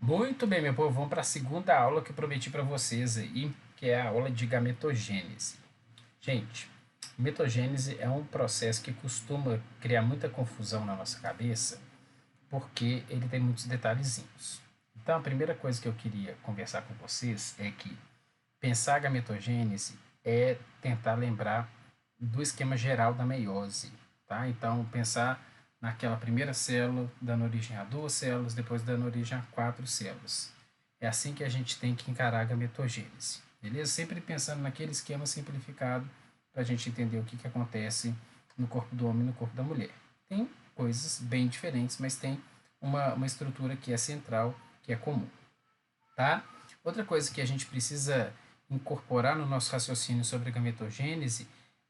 Muito bem, meu povo, vamos para a segunda aula que eu prometi para vocês aí, que é a aula de gametogênese. Gente, gametogênese é um processo que costuma criar muita confusão na nossa cabeça, porque ele tem muitos detalhezinhos. Então, a primeira coisa que eu queria conversar com vocês é que pensar a gametogênese é tentar lembrar do esquema geral da meiose, tá? Então, pensar naquela primeira célula dando origem a duas células, depois dando origem a quatro células. É assim que a gente tem que encarar a gametogênese, beleza? Sempre pensando naquele esquema simplificado para a gente entender o que acontece no corpo do homem e no corpo da mulher. Tem coisas bem diferentes, mas tem uma estrutura que é central, que é comum, tá? Outra coisa que a gente precisa incorporar no nosso raciocínio sobre a gametogênese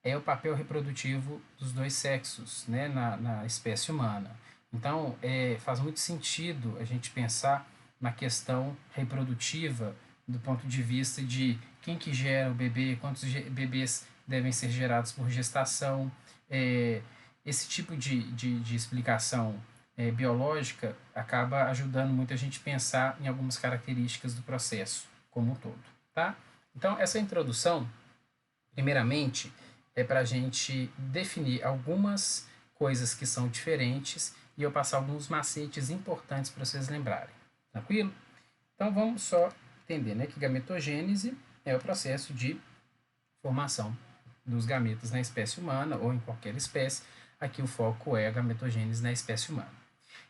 é o papel reprodutivo dos dois sexos, né, na espécie humana. Então, faz muito sentido a gente pensar na questão reprodutiva do ponto de vista de quem que gera o bebê, quantos bebês devem ser gerados por gestação. É, esse tipo de explicação biológica acaba ajudando muito a gente pensar em algumas características do processo como um todo, tá? Então, essa introdução, primeiramente, é para a gente definir algumas coisas que são diferentes e eu passar alguns macetes importantes para vocês lembrarem. Tranquilo? Então, vamos só entender, né, que gametogênese é o processo de formação dos gametas na espécie humana ou em qualquer espécie. Aqui o foco é a gametogênese na espécie humana.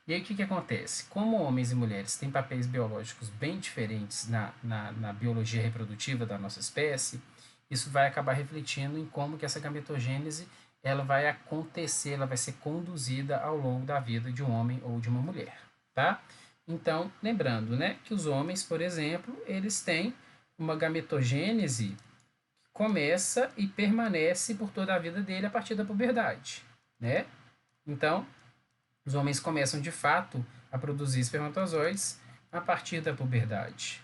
E aí o que acontece? Como homens e mulheres têm papéis biológicos bem diferentes na biologia reprodutiva da nossa espécie, isso vai acabar refletindo em como que essa gametogênese ela vai acontecer, ela vai ser conduzida ao longo da vida de um homem ou de uma mulher, tá? Então, lembrando, né, que os homens, por exemplo, eles têm uma gametogênese que começa e permanece por toda a vida dele a partir da puberdade, né? Então, os homens começam de fato a produzir espermatozoides a partir da puberdade.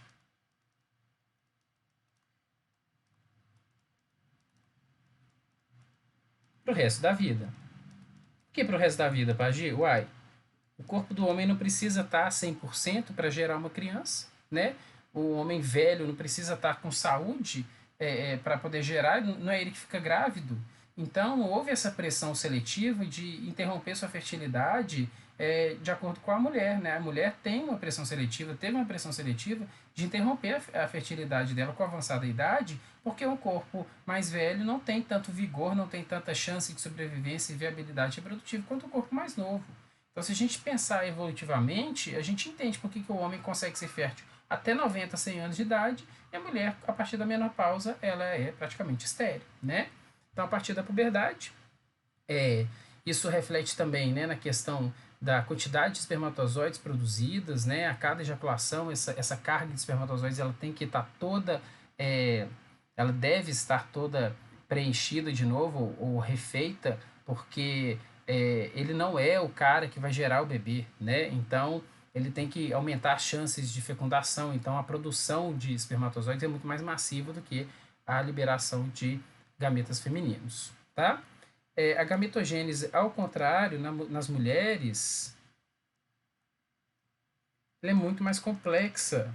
Para o resto da vida. Por que para o resto da vida, Pagi? Uai, o corpo do homem não precisa estar 100% para gerar uma criança, né? O homem velho não precisa estar com saúde para poder gerar, não é ele que fica grávido. Então, houve essa pressão seletiva de interromper sua fertilidade de acordo com a mulher, né? A mulher tem uma pressão seletiva, teve uma pressão seletiva de interromper a fertilidade dela com a avançada idade, porque o corpo mais velho não tem tanto vigor, não tem tanta chance de sobrevivência e viabilidade reprodutiva quanto o corpo mais novo. Então, se a gente pensar evolutivamente, a gente entende por que o homem consegue ser fértil até 90, 100 anos de idade e a mulher, a partir da menopausa, ela é praticamente estéril, né? Então, a partir da puberdade, é, isso reflete também, né, na questão da quantidade de espermatozoides produzidas, né? A cada ejaculação, essa carga de espermatozoides, ela tem que estar toda, é, ela deve estar toda preenchida de novo ou refeita, porque ele não é o cara que vai gerar o bebê, né? Então, ele tem que aumentar as chances de fecundação. Então, a produção de espermatozoides é muito mais massiva do que a liberação de gametas femininos, tá? A gametogênese, ao contrário, nas mulheres, ela é muito mais complexa,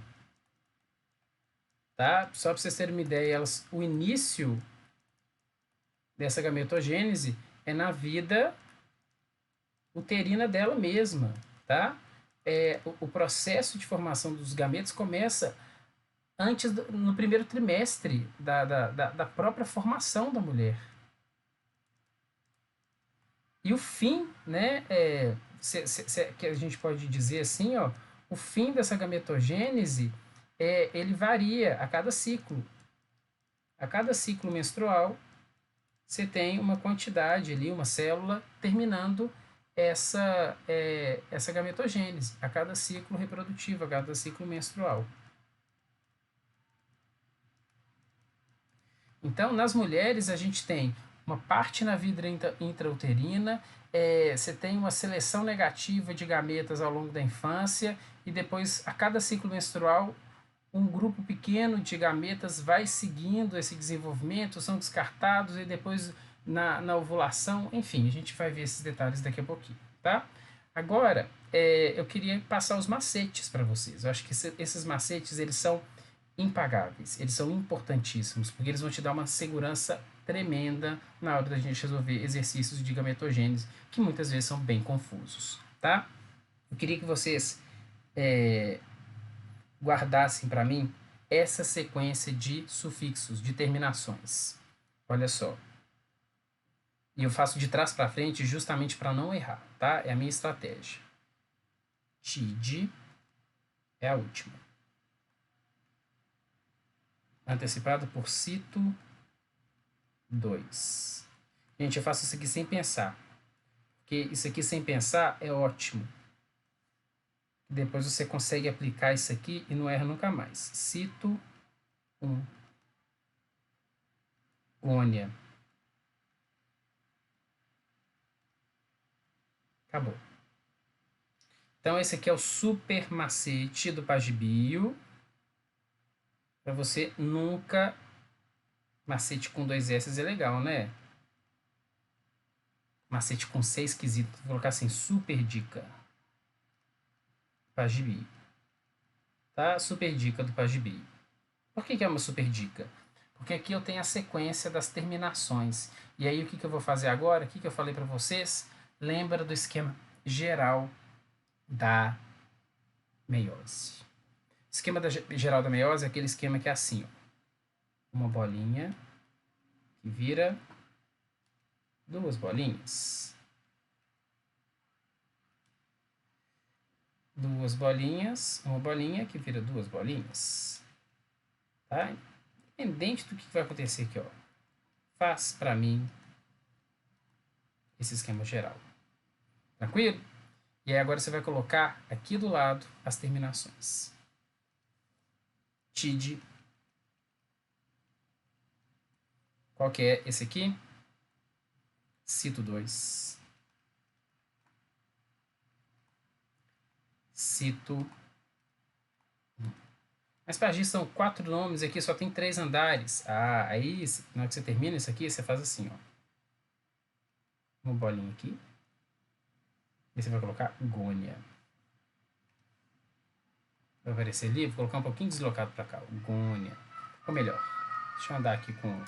tá? Só para vocês terem uma ideia, o início dessa gametogênese é na vida uterina dela mesma, tá? O processo de formação dos gametos começa no primeiro trimestre da própria formação da mulher. E o fim, né, que a gente pode dizer assim, ó, o fim dessa gametogênese, ele varia a cada ciclo. A cada ciclo menstrual, você tem uma quantidade ali, uma célula, terminando essa gametogênese, a cada ciclo reprodutivo, a cada ciclo menstrual. Então, nas mulheres, a gente tem uma parte na vida intrauterina, você tem uma seleção negativa de gametas ao longo da infância, e depois, a cada ciclo menstrual, um grupo pequeno de gametas vai seguindo esse desenvolvimento, são descartados, e depois, na ovulação, enfim, a gente vai ver esses detalhes daqui a pouquinho, tá? Agora, eu queria passar os macetes para vocês. Eu acho que esses macetes, eles são impagáveis, eles são importantíssimos, porque eles vão te dar uma segurança tremenda na hora da gente resolver exercícios de gametogênese, que muitas vezes são bem confusos, tá? Eu queria que vocês é, guardassem para mim essa sequência de sufixos, de terminações. Olha só. E eu faço de trás para frente justamente para não errar, tá? É a minha estratégia. TID é a última. Antecipado por cito 2. Gente, eu faço isso aqui sem pensar. Porque isso aqui sem pensar é ótimo. Depois você consegue aplicar isso aqui e não erra nunca mais. Cito 1. Gônia. Acabou. Então, esse aqui é o super macete do Pagibio. Para você nunca... Macete com 2 S é legal, né? Macete com 6 quesitos. Vou colocar assim, super dica. Pagibio. Tá? Super dica do Pagibio. Por que é uma super dica? Porque aqui eu tenho a sequência das terminações. E aí, o que eu vou fazer agora? O que eu falei para vocês? Lembra do esquema geral da meiose. O esquema geral da meiose é aquele esquema que é assim, ó. Uma bolinha que vira 2 bolinhas. 2 bolinhas, uma bolinha que vira 2 bolinhas. Tá? Independente do que vai acontecer aqui, ó. Faz para mim esse esquema geral. Tranquilo? E aí agora você vai colocar aqui do lado as terminações. TID. Qual que é esse aqui? Cito 2. Cito. Mas para agir são 4 nomes aqui, só tem 3 andares. Ah, aí na hora que você termina isso aqui, você faz assim, ó. Uma bolinha aqui. E você vai colocar Gônia. Vai aparecer ali, vou colocar um pouquinho deslocado para cá. Gônia. Ou melhor, deixa eu andar aqui com...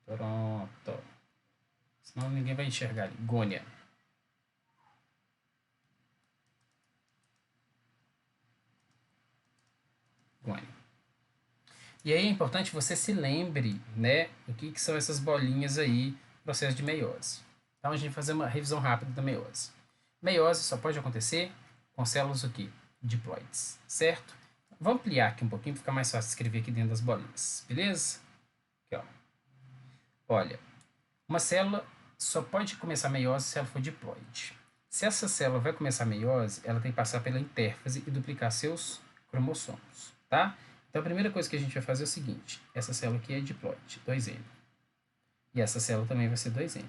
Pronto. Senão ninguém vai enxergar ali. Gônia. Gônia. E aí é importante você se lembre, né, o que são essas bolinhas aí, processo de meiose. Então a gente vai fazer uma revisão rápida da meiose. Meiose só pode acontecer com células o quê? Diploides, certo? Vou ampliar aqui um pouquinho para ficar mais fácil de escrever aqui dentro das bolinhas, beleza? Aqui, ó. Olha, uma célula só pode começar meiose se ela for diploide. Se essa célula vai começar meiose, ela tem que passar pela intérfase e duplicar seus cromossomos, tá? Então a primeira coisa que a gente vai fazer é o seguinte: essa célula aqui é diploide, 2N. E essa célula também vai ser 2N.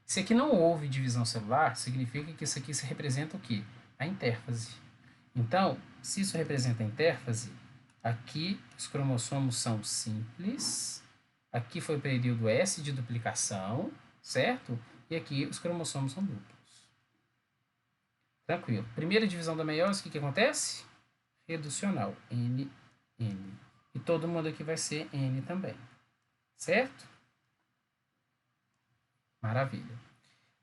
Se aqui não houve divisão celular, significa que isso aqui se representa o quê? A intérfase. Então, se isso representa a intérfase, aqui os cromossomos são simples, aqui foi o período S de duplicação, certo? E aqui os cromossomos são duplos. Tranquilo. Primeira divisão da meiose, o que acontece? Reducional, N, N. E todo mundo aqui vai ser N também, certo? Maravilha.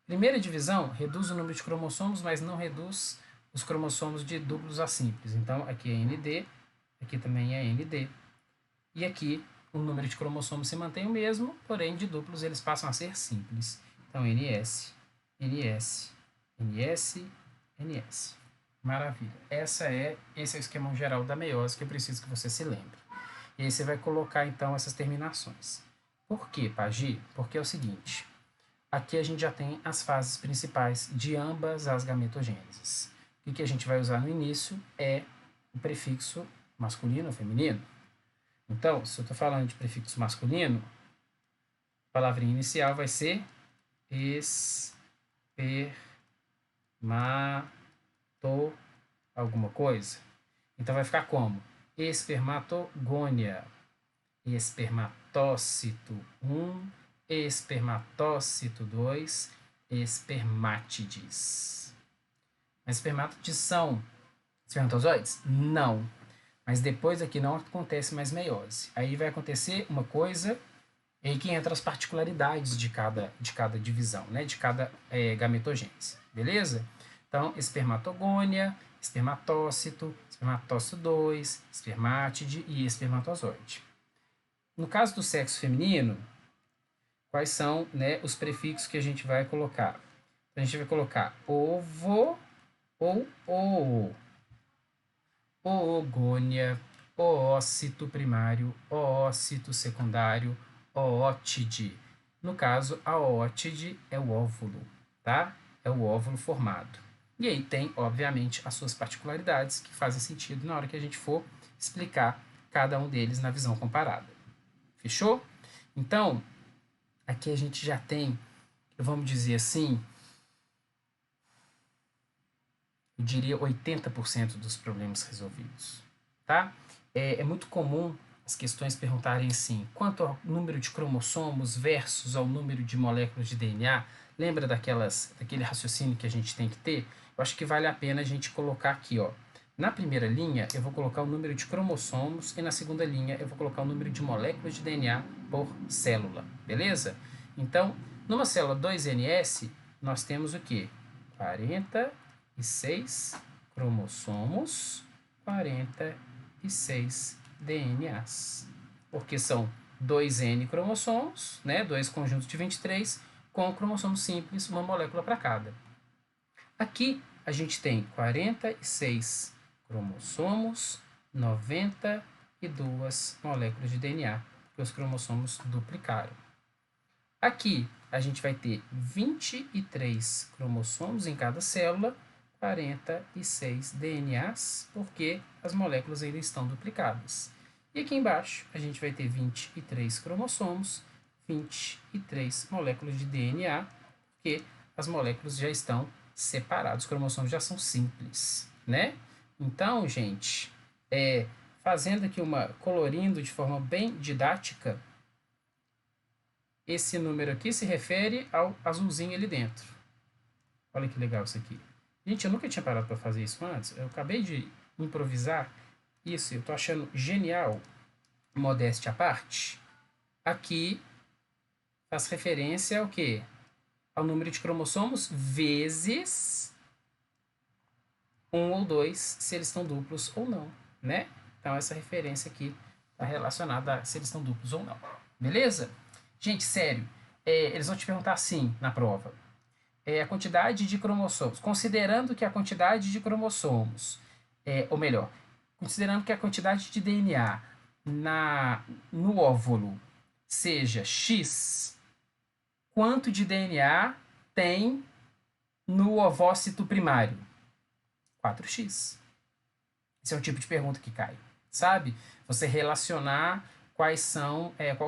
Primeira divisão, reduz o número de cromossomos, mas não reduz os cromossomos de duplos a simples. Então, aqui é ND, aqui também é ND. E aqui, o número de cromossomos se mantém o mesmo, porém, de duplos eles passam a ser simples. Então, NS, NS, NS, NS. Maravilha. Esse é o esquema geral da meiose que eu preciso que você se lembre. E aí você vai colocar, então, essas terminações. Por quê, Pagi? Porque é o seguinte... Aqui a gente já tem as fases principais de ambas as gametogêneses. O que a gente vai usar no início é o prefixo masculino ou feminino. Então, se eu estou falando de prefixo masculino, a palavrinha inicial vai ser espermato alguma coisa. Então vai ficar como? Espermatogônia, espermatócito 1, espermatócito 2, espermátides. Mas espermátodes são espermatozoides? Não. Mas depois aqui não acontece mais meiose. Aí vai acontecer uma coisa em que entra as particularidades de cada divisão, né? De cada gametogênese. Beleza? Então, espermatogônia, espermatócito, espermatócito 2, espermátide e espermatozoide. No caso do sexo feminino, quais são, né, os prefixos que a gente vai colocar? A gente vai colocar ovo ou oo, oogônia, oócito primário, oócito secundário, oótide. No caso, a oótide é o óvulo, tá? É o óvulo formado. E aí tem, obviamente, as suas particularidades que fazem sentido na hora que a gente for explicar cada um deles na visão comparada. Fechou? Então, aqui a gente já tem, vamos dizer assim, eu diria 80% dos problemas resolvidos, tá? É muito comum as questões perguntarem assim, quanto ao número de cromossomos versus ao número de moléculas de DNA, lembra daquele raciocínio que a gente tem que ter? Eu acho que vale a pena a gente colocar aqui, ó. Na primeira linha, eu vou colocar o número de cromossomos e na segunda linha eu vou colocar o número de moléculas de DNA por célula, beleza? Então, numa célula 2NS, nós temos o quê? 46 cromossomos, 46 DNAs. Porque são 2N cromossomos, né? 2 conjuntos de 23, com cromossomo simples, uma molécula para cada. Aqui a gente tem 46 cromossomos, 92 moléculas de DNA, porque os cromossomos duplicaram. Aqui a gente vai ter 23 cromossomos em cada célula, 46 DNAs, porque as moléculas ainda estão duplicadas. E aqui embaixo a gente vai ter 23 cromossomos, 23 moléculas de DNA, porque as moléculas já estão separadas, os cromossomos já são simples, né? Então, gente, fazendo aqui colorindo de forma bem didática, esse número aqui se refere ao azulzinho ali dentro. Olha que legal isso aqui. Gente, eu nunca tinha parado para fazer isso antes. Eu acabei de improvisar isso. Eu tô achando genial, modéstia à parte. Aqui faz referência ao quê? Ao número de cromossomos vezes 1 ou 2, se eles estão duplos ou não, né? Então, essa referência aqui está relacionada a se eles estão duplos ou não. Beleza? Gente, sério, eles vão te perguntar assim na prova. A quantidade de cromossomos, considerando que a quantidade de cromossomos, ou melhor, considerando que a quantidade de DNA no óvulo seja X, quanto de DNA tem no ovócito primário? 4x. Esse é um tipo de pergunta que cai, sabe? Você relacionar qual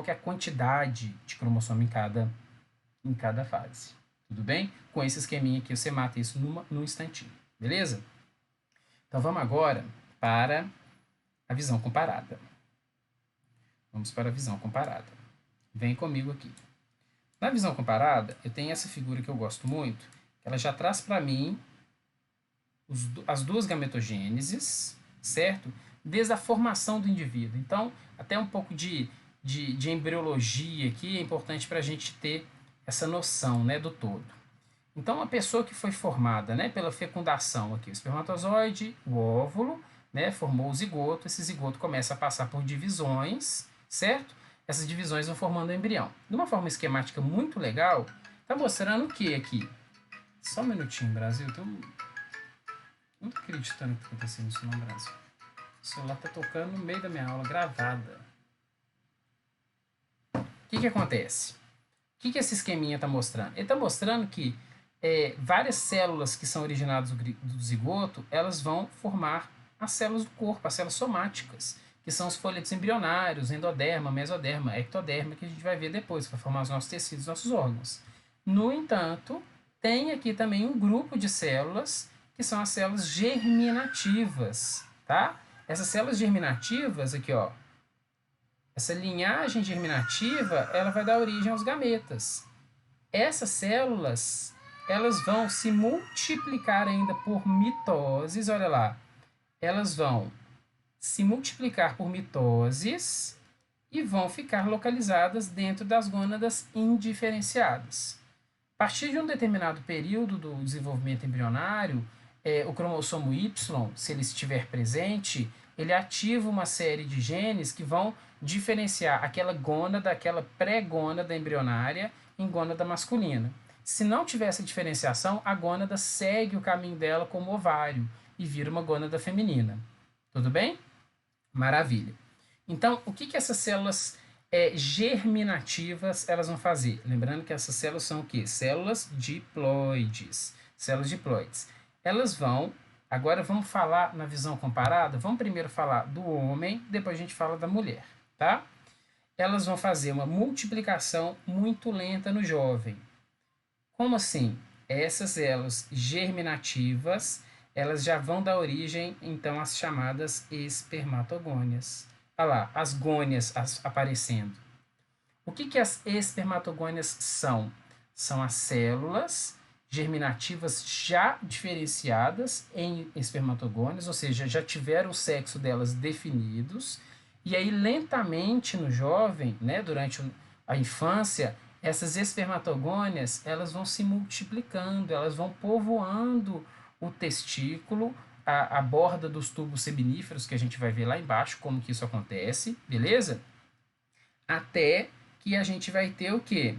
que é a quantidade de cromossomo em cada fase. Tudo bem? Com esse esqueminha aqui, você mata isso num instantinho. Beleza? Então, vamos agora para a visão comparada. Vamos para a visão comparada. Vem comigo aqui. Na visão comparada, eu tenho essa figura que eu gosto muito, que ela já traz para mim as duas gametogêneses, certo? Desde a formação do indivíduo. Então, até um pouco de embriologia aqui é importante para a gente ter essa noção, né, do todo. Então, uma pessoa que foi formada, né, pela fecundação aqui, o espermatozoide, o óvulo, né, formou o zigoto, esse zigoto começa a passar por divisões, certo? Essas divisões vão formando o embrião. De uma forma esquemática muito legal, tá mostrando o que aqui? Só um minutinho, Brasil. Não tô acreditando que tá acontecendo isso no Brasil. O celular tá tocando no meio da minha aula gravada. O que acontece? O que esse esqueminha tá mostrando? Ele tá mostrando que várias células que são originadas do zigoto, elas vão formar as células do corpo, as células somáticas, que são os folhetos embrionários, endoderma, mesoderma, ectoderma, que a gente vai ver depois, que vai formar os nossos tecidos, nossos órgãos. No entanto, tem aqui também um grupo de células que são as células germinativas, tá? Essas células germinativas aqui, ó, essa linhagem germinativa, ela vai dar origem aos gametas. Essas células, elas vão se multiplicar ainda por mitoses, olha lá. Elas vão se multiplicar por mitoses e vão ficar localizadas dentro das gônadas indiferenciadas. A partir de um determinado período do desenvolvimento embrionário, o cromossomo Y, se ele estiver presente, ele ativa uma série de genes que vão diferenciar aquela gônada, aquela pré-gônada embrionária em gônada masculina. Se não tiver essa diferenciação, a gônada segue o caminho dela como ovário e vira uma gônada feminina. Tudo bem? Maravilha. Então, o que essas células germinativas elas vão fazer? Lembrando que essas células são o quê? Células diploides. Células diploides. Elas vão, agora vamos falar na visão comparada, vamos primeiro falar do homem, depois a gente fala da mulher, tá? Elas vão fazer uma multiplicação muito lenta no jovem. Como assim? Essas células germinativas, elas já vão dar origem, então, às chamadas espermatogônias. Olha lá, as gônias aparecendo. O que as espermatogônias são? São as células germinativas já diferenciadas em espermatogônias, ou seja, já tiveram o sexo delas definidos, e aí lentamente no jovem, né, durante a infância, essas espermatogônias, elas vão se multiplicando, elas vão povoando o testículo, a borda dos tubos seminíferos, que a gente vai ver lá embaixo como que isso acontece, beleza? Até que a gente vai ter o quê?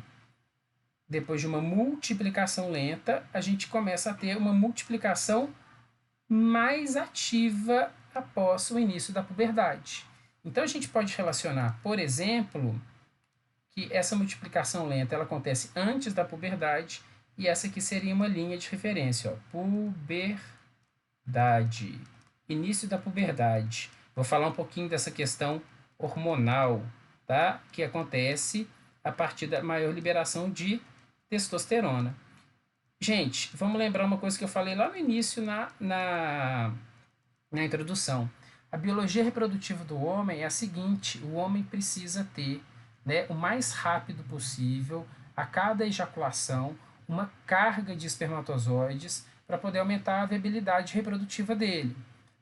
Depois de uma multiplicação lenta, a gente começa a ter uma multiplicação mais ativa após o início da puberdade. Então, a gente pode relacionar, por exemplo, que essa multiplicação lenta ela acontece antes da puberdade, e essa aqui seria uma linha de referência, ó, puberdade, início da puberdade. Vou falar um pouquinho dessa questão hormonal, tá? Que acontece a partir da maior liberação de testosterona. Gente, vamos lembrar uma coisa que eu falei lá no início na introdução. A biologia reprodutiva do homem é a seguinte: o homem precisa ter, né, o mais rápido possível, a cada ejaculação, uma carga de espermatozoides para poder aumentar a viabilidade reprodutiva dele.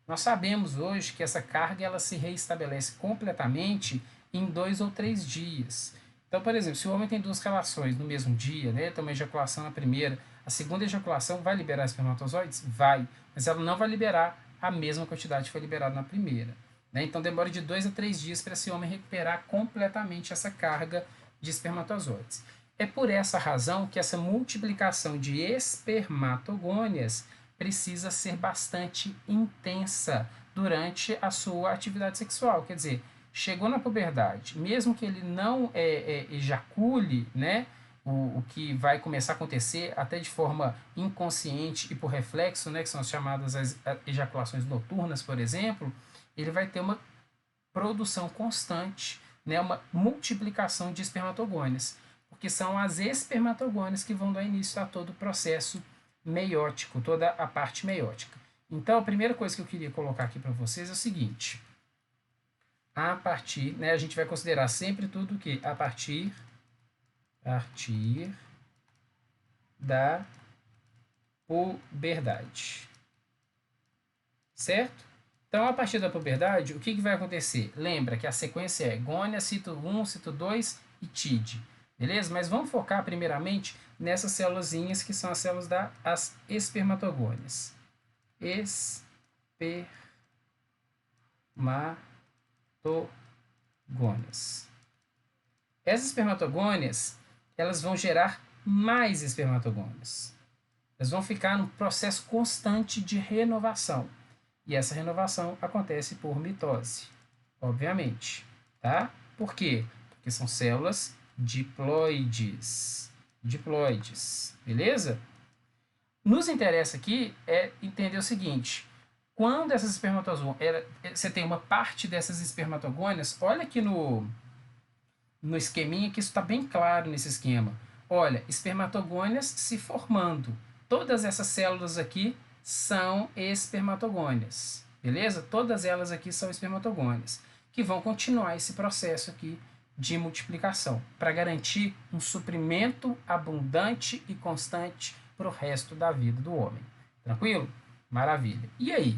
Nós sabemos hoje que essa carga ela se reestabelece completamente em 2 ou 3 dias. Então, por exemplo, se o homem tem 2 relações no mesmo dia, né, tem uma ejaculação na primeira, a segunda ejaculação vai liberar espermatozoides? Vai, mas ela não vai liberar a mesma quantidade que foi liberada na primeira. Né? Então, demora de 2 a 3 dias para esse homem recuperar completamente essa carga de espermatozoides. É por essa razão que essa multiplicação de espermatogônias precisa ser bastante intensa durante a sua atividade sexual. Quer dizer, chegou na puberdade, mesmo que ele não ejacule, né, o que vai começar a acontecer até de forma inconsciente e por reflexo, né, que são as chamadas as ejaculações noturnas, por exemplo, ele vai ter uma produção constante, né, uma multiplicação de espermatogônias, porque são as espermatogônias que vão dar início a todo o processo meiótico, toda a parte meiótica. Então, a primeira coisa que eu queria colocar aqui para vocês é o seguinte: a partir, né, a gente vai considerar sempre tudo que a partir da puberdade. Certo? Então, a partir da puberdade, o que vai acontecer? Lembra que a sequência é gônia, cito 1, cito 2 e TID. Beleza? Mas vamos focar primeiramente nessas célulazinhas que são as células das espermatogônias. Espermatogônias. Essas espermatogônias, elas vão gerar mais espermatogônias. Elas vão ficar num processo constante de renovação. E essa renovação acontece por mitose, obviamente. Tá? Por quê? Porque são células diploides. Diploides. Beleza? Nos interessa aqui entender o seguinte: quando essas espermatogônias, você tem uma parte dessas espermatogônias, olha aqui no esqueminha que isso está bem claro nesse esquema. Olha, espermatogônias se formando. Todas essas células aqui são espermatogônias. Beleza? Todas elas aqui são espermatogônias, que vão continuar esse processo aqui de multiplicação, para garantir um suprimento abundante e constante para o resto da vida do homem. Tranquilo? Maravilha. E aí?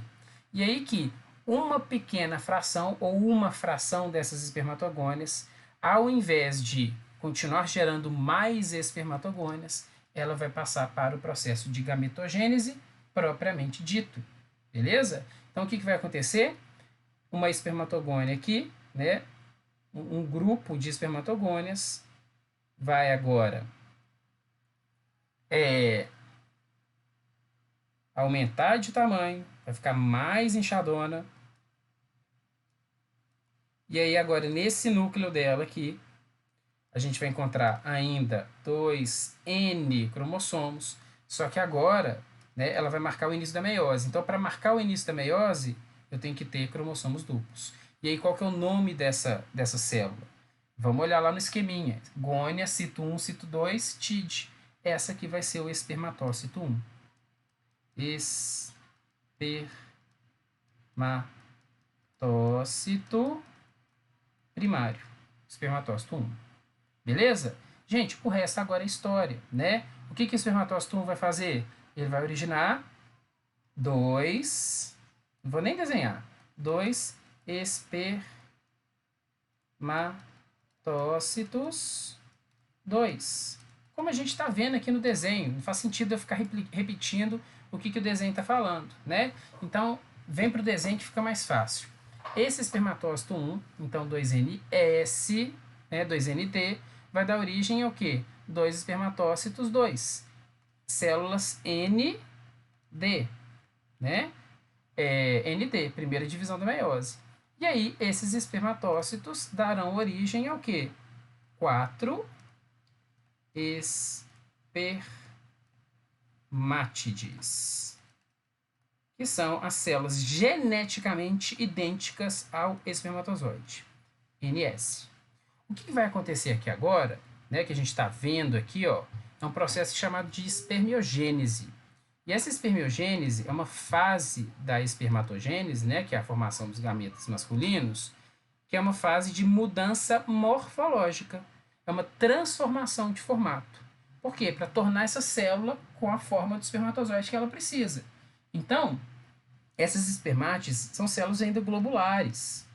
E aí que uma pequena fração ou uma fração dessas espermatogônias, ao invés de continuar gerando mais espermatogônias, ela vai passar para o processo de gametogênese propriamente dito. Beleza? Então, o que vai acontecer? Uma espermatogônia aqui, né? Um grupo de espermatogônias vai agora aumentar de tamanho, vai ficar mais inchadona. E aí agora nesse núcleo dela aqui, a gente vai encontrar ainda 2N cromossomos, só que agora, né, ela vai marcar o início da meiose. Então, para marcar o início da meiose, eu tenho que ter cromossomos duplos. E aí, qual que é o nome dessa célula? Vamos olhar lá no esqueminha. Gônia, cito 1, cito 2, TID. Essa aqui vai ser o espermatócito 1. Espermatócito primário. Espermatócito 1. Beleza? Gente, o resto agora é história, né? O que o espermatócito 1 vai fazer? Ele vai originar dois, não vou nem desenhar, dois espermatócitos 2. Como a gente está vendo aqui no desenho, não faz sentido eu ficar repetindo o que o desenho está falando, né? Então, vem para o desenho que fica mais fácil. Esse espermatócito 1, então 2NS, né, 2NT, vai dar origem ao quê? 2 espermatócitos 2. Células ND, né? ND, primeira divisão da meiose. E aí, esses espermatócitos darão origem ao quê? 4 espermátides, que são as células geneticamente idênticas ao espermatozoide, NS. O que vai acontecer aqui agora, né, que a gente está vendo aqui, ó, é um processo chamado de espermiogênese. E essa espermiogênese é uma fase da espermatogênese, né, que é a formação dos gametas masculinos, que é uma fase de mudança morfológica. É uma transformação de formato. Por quê? Para tornar essa célula com a forma do espermatozoide que ela precisa. Então, essas espermátides são células ainda globulares.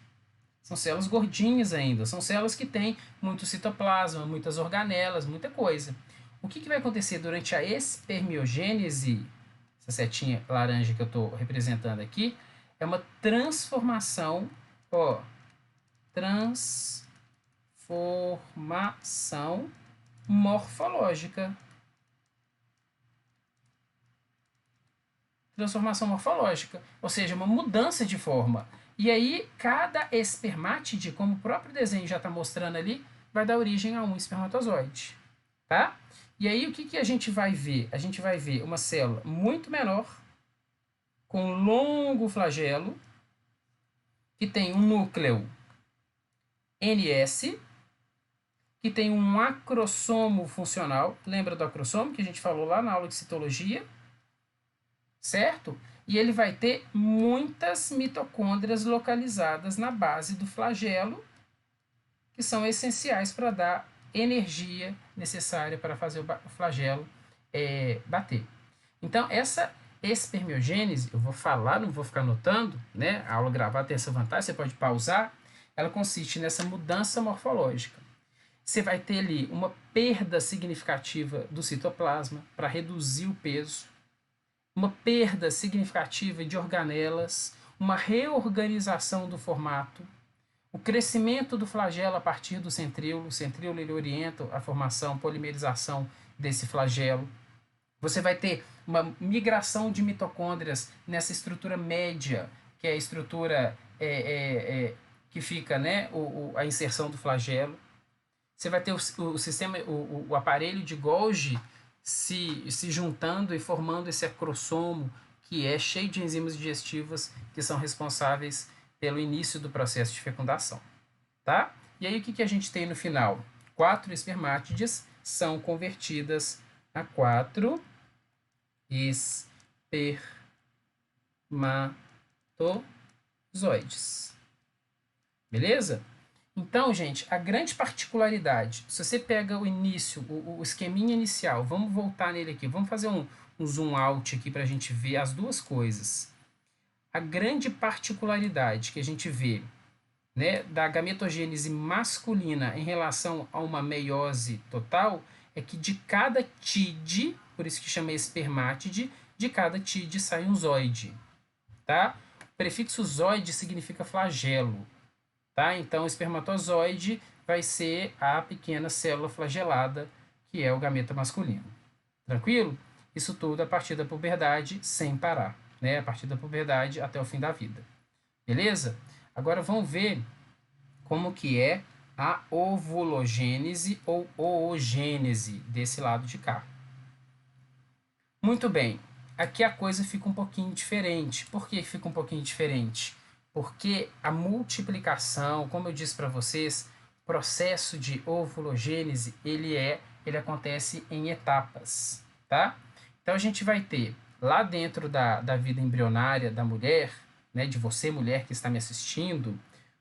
São células gordinhas ainda. São células que têm muito citoplasma, muitas organelas, muita coisa. O que vai acontecer durante a espermiogênese, essa setinha laranja que eu estou representando aqui, é uma transformação, ó, transformação morfológica. Transformação morfológica, ou seja, uma mudança de forma. E aí, cada espermátide, como o próprio desenho já está mostrando ali, vai dar origem a um espermatozoide. Tá? E aí, o que a gente vai ver? A gente vai ver uma célula muito menor, com longo flagelo, que tem um núcleo NS, que tem um acrossomo funcional. Lembra do acrossomo que a gente falou lá na aula de citologia? Certo? E ele vai ter muitas mitocôndrias localizadas na base do flagelo, que são essenciais para dar energia necessária para fazer o flagelo bater. Então, essa espermiogênese, eu vou falar, não vou ficar anotando, né? A aula gravada tem essa vantagem, você pode pausar. Ela consiste nessa mudança morfológica. Você vai ter ali uma perda significativa do citoplasma para reduzir o peso, uma perda significativa de organelas, uma reorganização do formato, o crescimento do flagelo a partir do centríolo. O centríolo ele orienta a formação, polimerização desse flagelo. Você vai ter uma migração de mitocôndrias nessa estrutura média, que é a estrutura que fica, né, a inserção do flagelo. Você vai ter o sistema, o aparelho de Golgi se juntando e formando esse acrossomo, que é cheio de enzimas digestivas que são responsáveis pelo início do processo de fecundação. Tá? E aí o que a gente tem no final? 4 espermátides são convertidas a 4 espermatozoides. Beleza? Então, gente, a grande particularidade, se você pega o início, o esqueminha inicial, vamos voltar nele aqui, vamos fazer um zoom out aqui para a gente ver as duas coisas. A grande particularidade que a gente vê, né, da gametogênese masculina em relação a uma meiose total é que de cada TID, por isso que chama espermátide, de cada TID sai um zoide, tá? O prefixo zoide significa flagelo, tá? Então, o espermatozoide vai ser a pequena célula flagelada, que é o gameta masculino. Tranquilo? Isso tudo a partir da puberdade, sem parar, né? A partir da puberdade até o fim da vida. Beleza? Agora vamos ver como que é a ovulogênese ou oogênese desse lado de cá. Muito bem. Aqui a coisa fica um pouquinho diferente. Por que fica um pouquinho diferente? Porque a multiplicação, como eu disse para vocês, o processo de ovulogênese, ele acontece em etapas, tá? Então a gente vai ter lá dentro da vida embrionária da mulher, né, de você mulher que está me assistindo,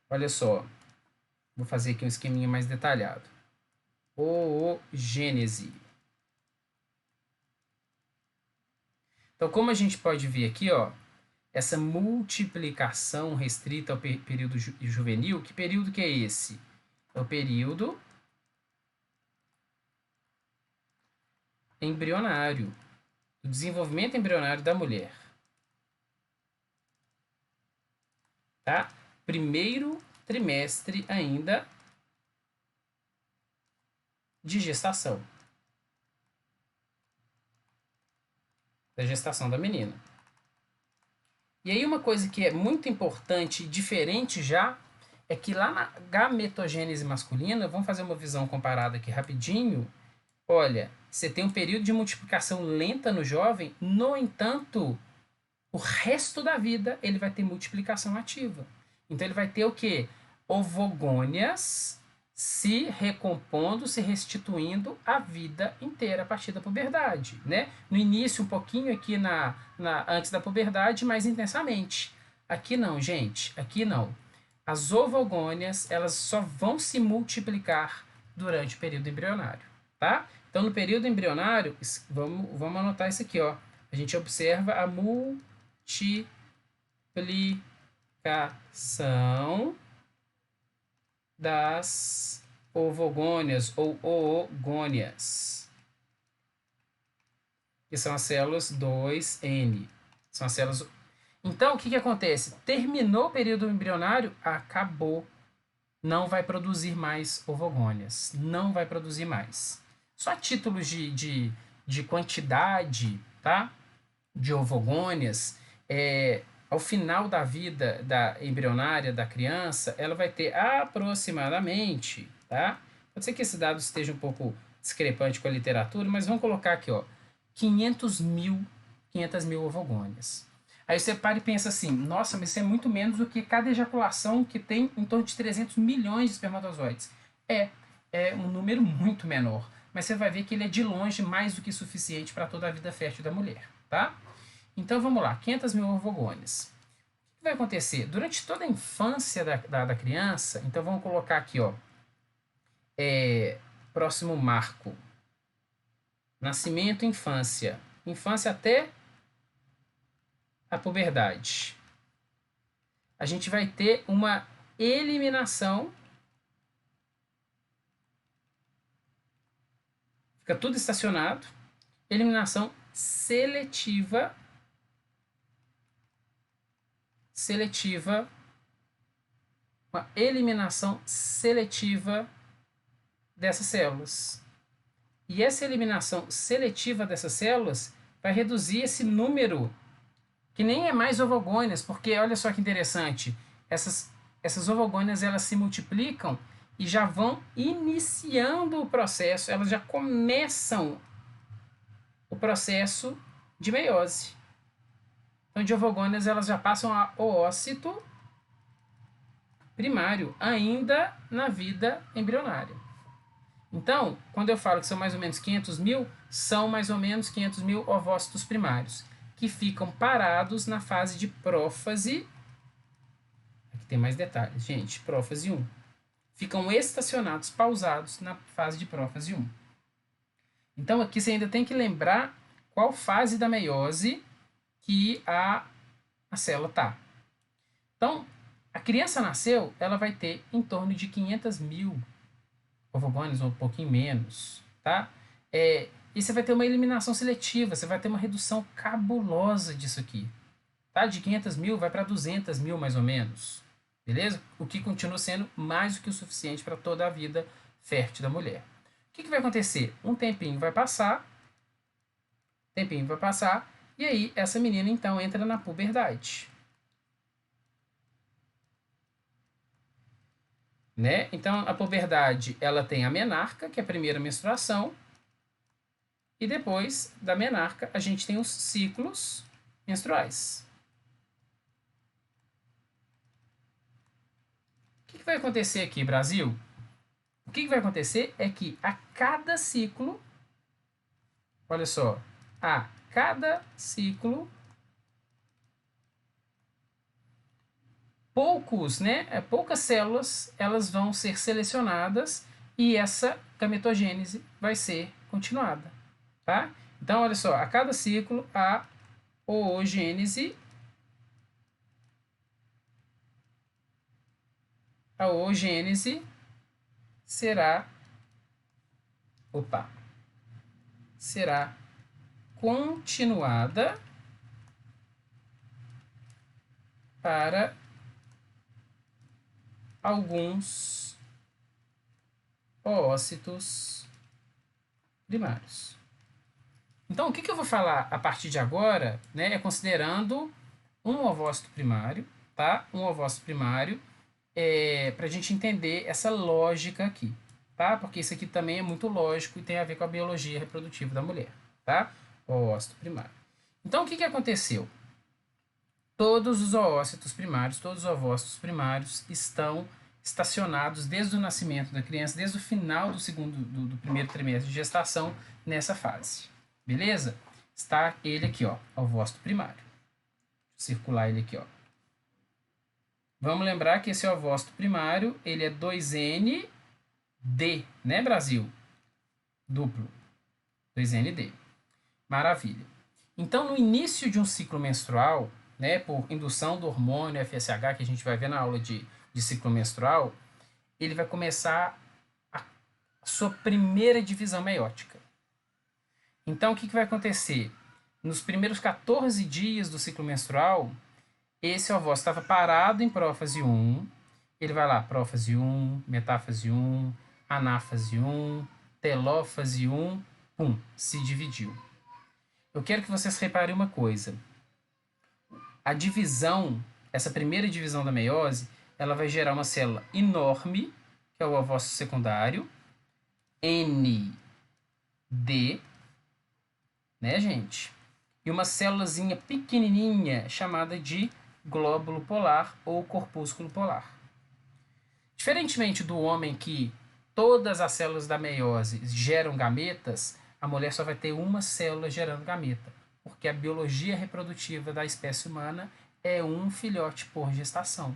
olha só, vou fazer aqui um esqueminha mais detalhado. Oogênese. Então, como a gente pode ver aqui, ó, essa multiplicação restrita ao período juvenil, que período que é esse? É o período embrionário, o desenvolvimento embrionário da mulher. Tá? Primeiro trimestre ainda de gestação. Da gestação da menina. E aí uma coisa que é muito importante, diferente já, é que lá na gametogênese masculina, vamos fazer uma visão comparada aqui rapidinho. Olha, você tem um período de multiplicação lenta no jovem, no entanto, o resto da vida ele vai ter multiplicação ativa. Então ele vai ter o quê? Ovogônias se recompondo, se restituindo a vida inteira a partir da puberdade, né? No início um pouquinho aqui antes da puberdade, mais intensamente. Aqui não, gente, aqui não. As ovogônias, elas só vão se multiplicar durante o período embrionário, tá? Então no período embrionário, vamos anotar isso aqui, ó. A gente observa a multiplicação das ovogônias ou oogônias, que são as células 2N. São as células. Então, o que acontece? Terminou o período embrionário, acabou. Não vai produzir mais ovogônias. Não vai produzir mais. Só a títulos de quantidade, tá? De ovogônias, ao final da vida da embrionária da criança, ela vai ter aproximadamente, tá? Pode ser que esse dado esteja um pouco discrepante com a literatura, mas vamos colocar aqui, ó, 500 mil ovogônias. Aí você para e pensa assim, nossa, mas isso é muito menos do que cada ejaculação que tem em torno de 300 milhões de espermatozoides. É um número muito menor, mas você vai ver que ele é de longe mais do que suficiente para toda a vida fértil da mulher, tá? Então vamos lá, 500 mil ovogônias. O que vai acontecer? Durante toda a infância da criança, então vamos colocar aqui, ó, próximo marco. Nascimento, infância. Infância até a puberdade. A gente vai ter uma eliminação. Fica tudo estacionado. Eliminação seletiva. Uma eliminação seletiva dessas células. E essa eliminação seletiva dessas células vai reduzir esse número, que nem é mais ovogônias, porque olha só que interessante, essas ovogônias elas se multiplicam e já vão iniciando o processo, elas já começam o processo de meiose. Então, de ovogônias, elas já passam ao ócito primário, ainda na vida embrionária. Então, quando eu falo que são mais ou menos 500 mil, são mais ou menos 500 mil ovócitos primários, que ficam parados na fase de prófase. Aqui tem mais detalhes, gente. Prófase 1. ficam estacionados, pausados na fase de prófase 1. Então aqui você ainda tem que lembrar qual fase da meiose que a célula está. Então, a criança nasceu, ela vai ter em torno de 500 mil ovogônios, ou um pouquinho menos, tá? E você vai ter uma eliminação seletiva, você vai ter uma redução cabulosa disso aqui. Tá? De 500 mil vai para 200 mil mais ou menos, beleza? O que continua sendo mais do que o suficiente para toda a vida fértil da mulher. O que vai acontecer? Um tempinho vai passar, e aí essa menina então entra na puberdade. Né? Então a puberdade ela tem a menarca, que é a primeira menstruação, e depois da menarca a gente tem os ciclos menstruais. O que vai acontecer aqui, Brasil? O que vai acontecer é que a cada ciclo, olha só, a cada ciclo, poucas células elas vão ser selecionadas e essa gametogênese vai ser continuada, tá? Então, olha só, a cada ciclo a oogênese será continuada para alguns oócitos primários. Então, o que eu vou falar a partir de agora, né, é considerando um ovócito primário, tá? Um ovócito primário, para a gente entender essa lógica aqui, tá? Porque isso aqui também é muito lógico e tem a ver com a biologia reprodutiva da mulher, tá? Ovócito primário. Então, o que aconteceu? Todos os ovócitos primários estão estacionados desde o nascimento da criança, desde o final do primeiro trimestre de gestação, nessa fase. Beleza? Está ele aqui, ó, ovócito primário. Vou circular ele aqui, ó. Vamos lembrar que esse ovócito primário, ele é 2ND, né, Brasil? Duplo. 2ND. Maravilha. Então, no início de um ciclo menstrual, né, por indução do hormônio FSH, que a gente vai ver na aula de ciclo menstrual, ele vai começar a sua primeira divisão meiótica. Então, o que vai acontecer? Nos primeiros 14 dias do ciclo menstrual, esse ovócito estava parado em prófase 1, ele vai lá, prófase 1, metáfase 1, anáfase 1, telófase 1, pum, se dividiu. Eu quero que vocês reparem uma coisa. A divisão, essa primeira divisão da meiose, ela vai gerar uma célula enorme, que é o ovócito secundário, ND, né, gente? E uma célulazinha pequenininha chamada de glóbulo polar ou corpúsculo polar. Diferentemente do homem que todas as células da meiose geram gametas, a mulher só vai ter uma célula gerando gameta, porque a biologia reprodutiva da espécie humana é um filhote por gestação.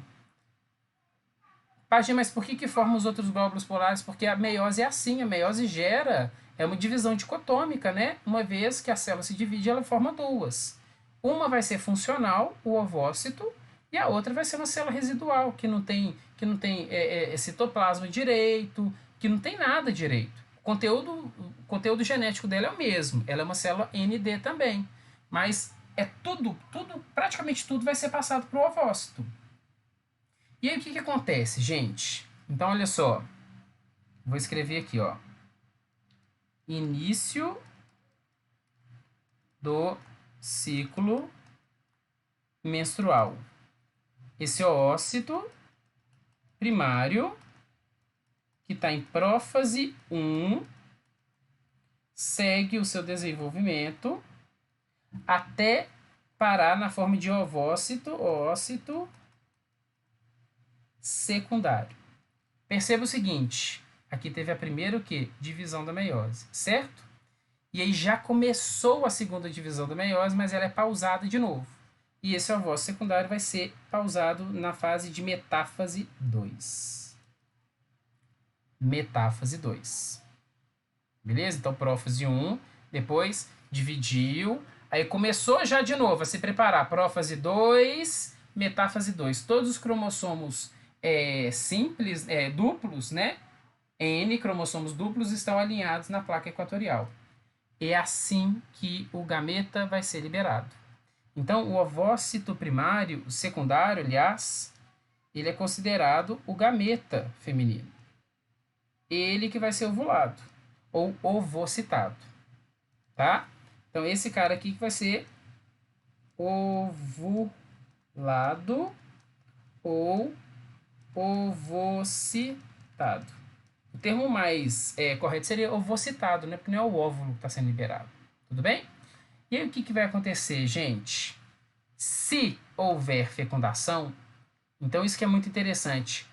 Pagy, mas por que forma os outros glóbulos polares? Porque a meiose é assim, a meiose é uma divisão dicotômica, né? Uma vez que a célula se divide, ela forma duas. Uma vai ser funcional, o ovócito, e a outra vai ser uma célula residual, que não tem citoplasma direito, que não tem nada direito. O conteúdo genético dela é o mesmo, ela é uma célula ND também, mas praticamente tudo vai ser passado para o ovócito. E aí o que acontece, gente? Então, olha só, vou escrever aqui, ó, início do ciclo menstrual. Esse oócito primário, que está em prófase 1, segue o seu desenvolvimento até parar na forma de ócito secundário. Perceba o seguinte, aqui teve a primeira o quê? Divisão da meiose, certo? E aí já começou a segunda divisão da meiose, mas ela é pausada de novo. E esse ovócito secundário vai ser pausado na fase de metáfase 2. metáfase 2. Beleza? Então, prófase 1, depois dividiu, aí começou já de novo a se preparar. Prófase 2, metáfase 2. Todos os cromossomos simples, duplos, né? N cromossomos duplos estão alinhados na placa equatorial. É assim que o gameta vai ser liberado. Então, o ovócito primário, o secundário, aliás, ele é considerado o gameta feminino. Ele que vai ser ovulado, ou ovocitado, tá? Então, esse cara aqui que vai ser ovulado ou ovocitado. O termo mais correto seria ovocitado, né? Porque não é o óvulo que está sendo liberado. Tudo bem? E aí o que vai acontecer, gente? Se houver fecundação, então isso que é muito interessante.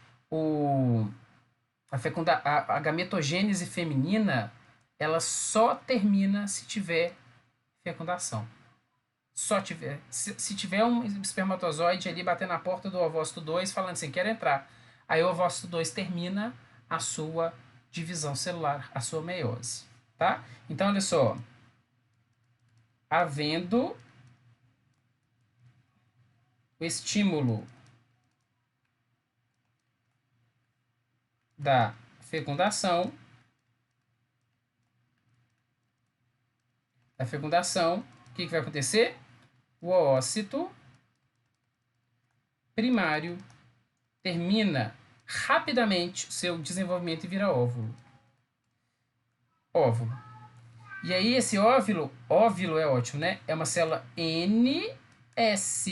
A gametogênese feminina, ela só termina se tiver fecundação. Só tiver. Se tiver um espermatozoide ali batendo na porta do ovócito 2, falando assim, quero entrar. Aí o ovócito 2 termina a sua divisão celular, a sua meiose. Tá? Então, olha só. Havendo o estímulo da fecundação, o que vai acontecer? O oócito primário termina rapidamente o seu desenvolvimento e vira óvulo. Óvulo. E aí esse óvulo é ótimo, né? É uma célula NS.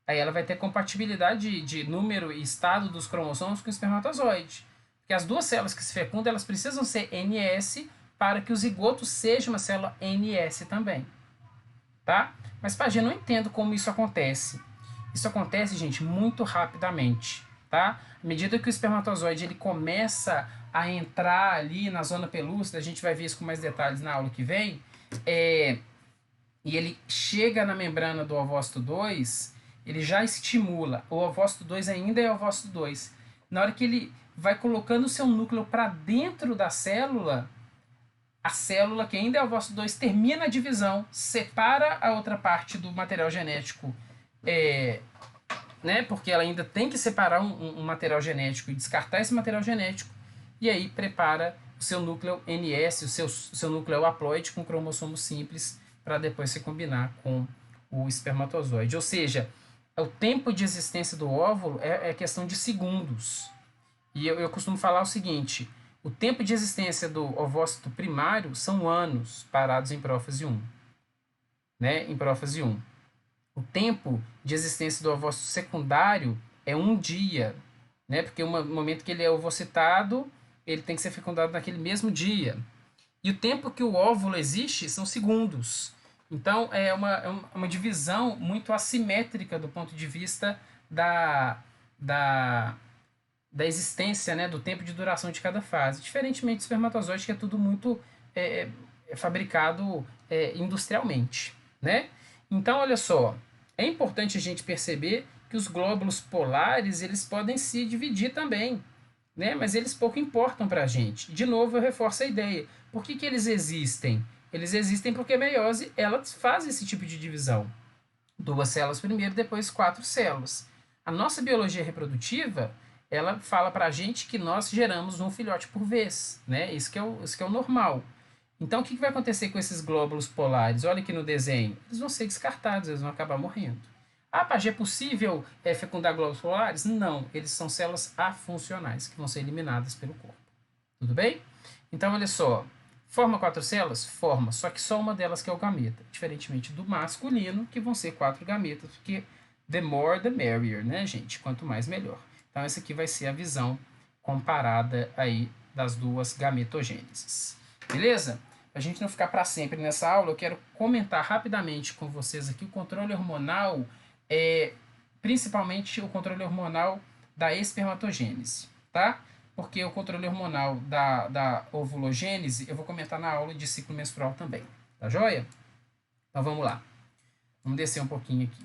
Aí ela vai ter compatibilidade de número e estado dos cromossomos com o espermatozoide. Porque as duas células que se fecundam, elas precisam ser NS para que o zigoto seja uma célula NS também. Tá? Mas, Pajé, eu não entendo como isso acontece. Isso acontece, gente, muito rapidamente, tá? À medida que o espermatozoide ele começa a entrar ali na zona pelúcida, a gente vai ver isso com mais detalhes na aula que vem, e ele chega na membrana do ovócito 2, ele já estimula. O ovócito 2 ainda é ovócito 2. Na hora que ele vai colocando o seu núcleo para dentro da célula, a célula, que ainda é ovócito 2, termina a divisão, separa a outra parte do material genético, né? Porque ela ainda tem que separar um material genético e descartar esse material genético, e aí prepara o seu núcleo NS, o seu núcleo haploide com cromossomo simples, para depois se combinar com o espermatozoide. Ou seja, o tempo de existência do óvulo é questão de segundos. E eu costumo falar o seguinte: o tempo de existência do ovócito primário são anos parados em prófase 1. Né? Em prófase 1. O tempo de existência do ovócito secundário é um dia. Né? Porque no momento que ele é ovocitado, ele tem que ser fecundado naquele mesmo dia. E o tempo que o óvulo existe são segundos. Então, é uma divisão muito assimétrica do ponto de vista da existência, né, do tempo de duração de cada fase. Diferentemente do espermatozoide, que é tudo muito fabricado industrialmente. Né? Então, olha só, é importante a gente perceber que os glóbulos polares eles podem se dividir também, né? Mas eles pouco importam para a gente. De novo, eu reforço a ideia. Por que eles existem? Eles existem porque a meiose ela faz esse tipo de divisão. 2 células primeiro, depois 4 células. A nossa biologia reprodutiva, ela fala para a gente que nós geramos um filhote por vez, né? Isso que é o normal. Então, o que vai acontecer com esses glóbulos polares? Olha aqui no desenho. Eles vão ser descartados, eles vão acabar morrendo. Ah, Pajé, é possível fecundar glóbulos polares? Não, eles são células afuncionais, que vão ser eliminadas pelo corpo. Tudo bem? Então, olha só. Forma 4 células? Forma, só que só uma delas que é o gameta. Diferentemente do masculino, que vão ser 4 gametas, porque the more the merrier, né, gente? Quanto mais, melhor. Então, essa aqui vai ser a visão comparada aí das duas gametogêneses. Beleza? Para a gente não ficar para sempre nessa aula, eu quero comentar rapidamente com vocês aqui o controle hormonal, principalmente o controle hormonal da espermatogênese, tá? Porque o controle hormonal da ovulogênese eu vou comentar na aula de ciclo menstrual também, tá joia? Então vamos lá. Vamos descer um pouquinho aqui.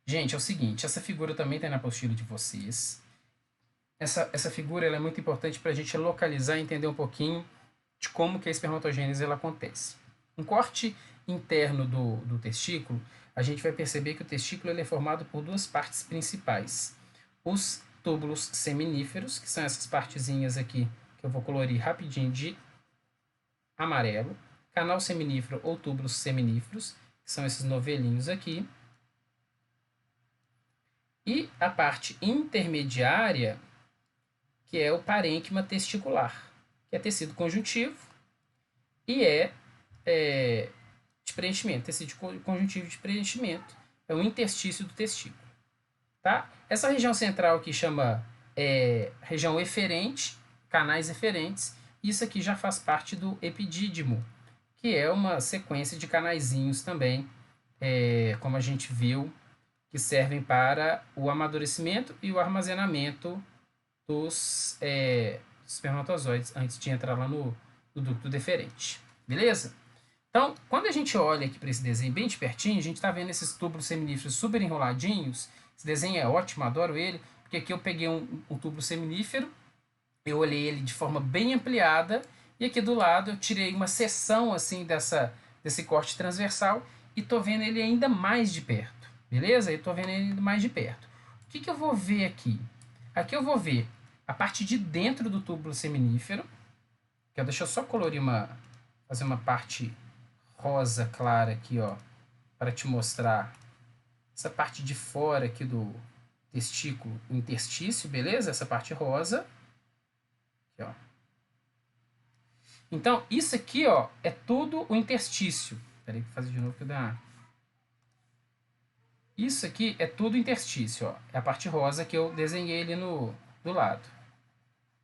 Gente, é o seguinte, essa figura também tem na apostila de vocês. essa figura ela é muito importante para a gente localizar e entender um pouquinho de como que a espermatogênese ela acontece. Um corte interno do testículo, a gente vai perceber que o testículo ele é formado por duas partes principais. Os túbulos seminíferos, que são essas partezinhas aqui, que eu vou colorir rapidinho de amarelo. Canal seminífero ou túbulos seminíferos, que são esses novelinhos aqui. E a parte intermediária, que é o parênquima testicular, que é tecido conjuntivo e é de preenchimento, tecido conjuntivo de preenchimento, é o interstício do testículo. Tá? Essa região central aqui chama região eferente, canais eferentes, isso aqui já faz parte do epidídimo, que é uma sequência de canaizinhos também, como a gente viu, que servem para o amadurecimento e o armazenamento dos espermatozoides antes de entrar lá no ducto deferente. Beleza? Então, quando a gente olha aqui para esse desenho bem de pertinho, a gente está vendo esses túbulos seminíferos super enroladinhos. Esse desenho é ótimo, adoro ele, porque aqui eu peguei um túbulo seminífero, eu olhei ele de forma bem ampliada, e aqui do lado eu tirei uma seção assim desse corte transversal e estou vendo ele ainda mais de perto. Beleza? Eu estou vendo ele ainda mais de perto. O que eu vou ver aqui? Aqui eu vou ver a parte de dentro do túbulo seminífero, que deixa eu só colorir fazer uma parte rosa clara aqui, ó, para te mostrar essa parte de fora aqui do testículo, o interstício, beleza? Essa parte rosa. Aqui, ó. Então, isso aqui, ó, é tudo o interstício. Peraí, vou fazer de novo que dá. Isso aqui é tudo interstício, ó. É a parte rosa que eu desenhei ali do lado.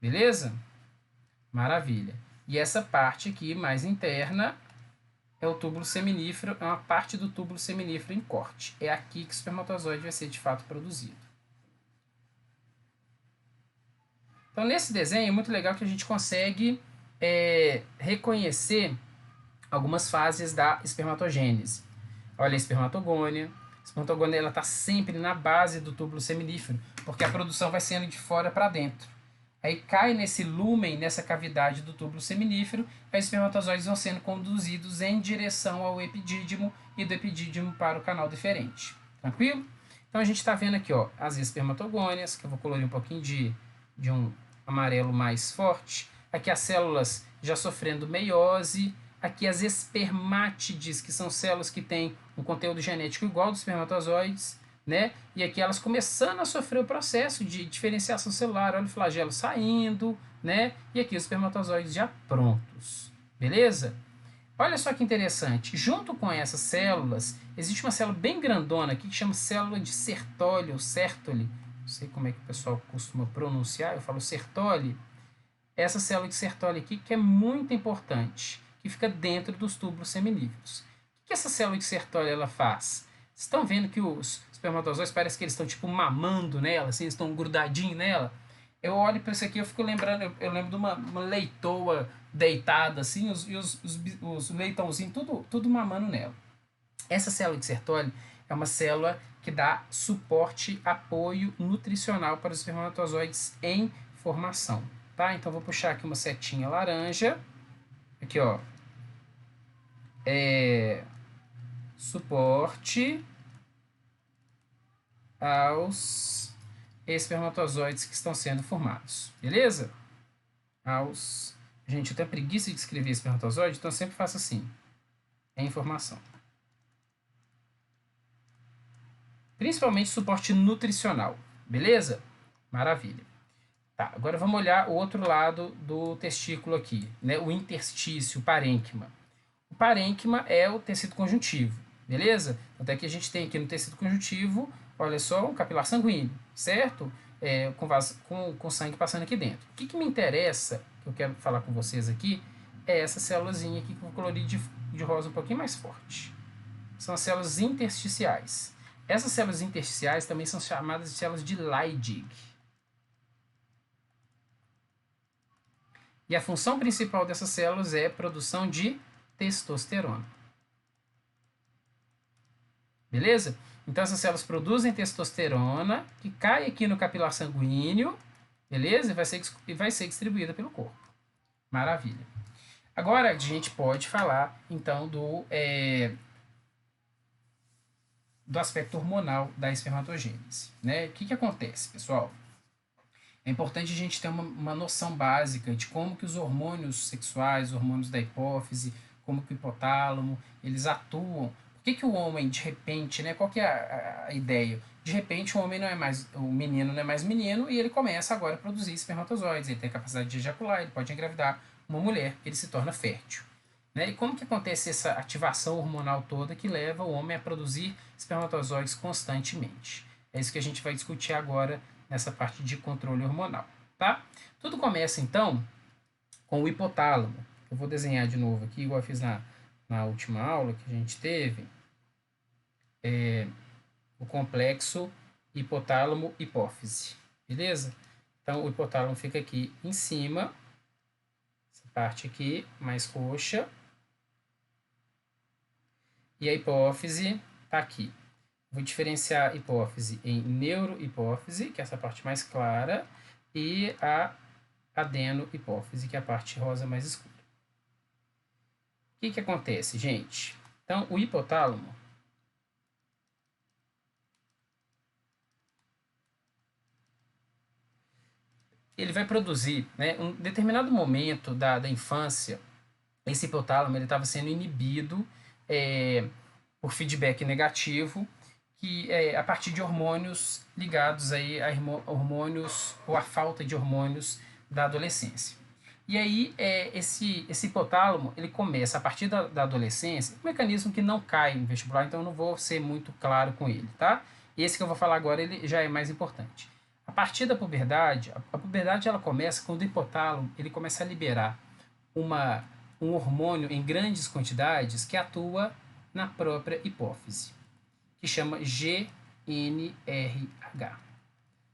Beleza? Maravilha. E essa parte aqui, mais interna, é o túbulo seminífero, é uma parte do túbulo seminífero em corte. É aqui que o espermatozoide vai ser de fato produzido. Então, nesse desenho é muito legal que a gente consegue reconhecer algumas fases da espermatogênese. Olha a espermatogônia. A espermatogônia está sempre na base do túbulo seminífero, porque a produção vai sendo de fora para dentro. Aí cai nesse lúmen, nessa cavidade do túbulo seminífero, e os espermatozoides vão sendo conduzidos em direção ao epidídimo e do epidídimo para o canal deferente. Tranquilo? Então a gente está vendo aqui, ó, as espermatogônias, que eu vou colorir um pouquinho de um amarelo mais forte. Aqui as células já sofrendo meiose. Aqui as espermátides, que são células que têm um conteúdo genético igual dos espermatozoides, né? E aqui elas começando a sofrer o processo de diferenciação celular, olha o flagelo saindo, né? E aqui os espermatozoides já prontos, beleza? Olha só que interessante, junto com essas células, existe uma célula bem grandona aqui que chama célula de Sertoli ou Sertoli, não sei como é que o pessoal costuma pronunciar, eu falo Sertoli. Essa célula de Sertoli aqui que é muito importante, que fica dentro dos túbulos seminíferos. O que essa célula de Sertoli ela faz? Vocês estão vendo que os espermatozoides parece que eles estão tipo mamando nela, assim, eles estão grudadinhos nela. Eu olho para isso aqui, eu fico lembrando, eu lembro de uma leitoa deitada assim, os leitãozinhos tudo mamando nela. Essa célula de Sertoli é uma célula que dá suporte, apoio nutricional para os espermatozoides em formação. Tá? Então vou puxar aqui uma setinha laranja. Aqui, ó. Suporte aos espermatozoides que estão sendo formados. Beleza? Gente, eu tenho preguiça de escrever espermatozoide, então eu sempre faço assim. É informação. Principalmente suporte nutricional. Beleza? Maravilha. Tá, agora vamos olhar o outro lado do testículo aqui, né? O interstício, o parênquima. O parênquima é o tecido conjuntivo, beleza? Até que a gente tem aqui no tecido conjuntivo, olha só, um capilar sanguíneo, certo? Com sangue passando aqui dentro. O que me interessa, que eu quero falar com vocês aqui, é essa célulazinha aqui que eu vou colorir de rosa um pouquinho mais forte. São as células intersticiais. Essas células intersticiais também são chamadas de células de Leydig. E a função principal dessas células é a produção de testosterona. Beleza? Então essas células produzem testosterona, que cai aqui no capilar sanguíneo, beleza? E vai ser distribuída pelo corpo. Maravilha. Agora a gente pode falar, então, do aspecto hormonal da espermatogênese, né? O que acontece, pessoal? É importante a gente ter uma noção básica de como que os hormônios sexuais, os hormônios da hipófise, como que o hipotálamo, eles atuam. Por que o homem, de repente, né? Qual que é a ideia? De repente, o homem não é mais, o menino não é mais menino e ele começa agora a produzir espermatozoides. Ele tem a capacidade de ejacular, ele pode engravidar uma mulher, ele se torna fértil. Né? E como que acontece essa ativação hormonal toda que leva o homem a produzir espermatozoides constantemente? É isso que a gente vai discutir agora nessa parte de controle hormonal, tá? Tudo começa, então, com o hipotálamo. Eu vou desenhar de novo aqui, igual eu fiz na última aula que a gente teve, o complexo hipotálamo-hipófise, beleza? Então, o hipotálamo fica aqui em cima, essa parte aqui, mais roxa, e a hipófise está aqui. Vou diferenciar a hipófise em neurohipófise, que é essa parte mais clara, e a adenohipófise, que é a parte rosa mais escura. O que acontece, gente? Então, o hipotálamo ele vai produzir, né, um determinado momento da infância, esse hipotálamo estava sendo inibido por feedback negativo, que a partir de hormônios ligados aí a hormônios ou a falta de hormônios da adolescência. E aí esse hipotálamo ele começa a partir da adolescência, um mecanismo que não cai no vestibular, então eu não vou ser muito claro com ele, tá? E esse que eu vou falar agora ele já é mais importante. A partir da puberdade, a puberdade ela começa quando o hipotálamo ele começa a liberar um hormônio em grandes quantidades que atua na própria hipófise, que chama GNRH.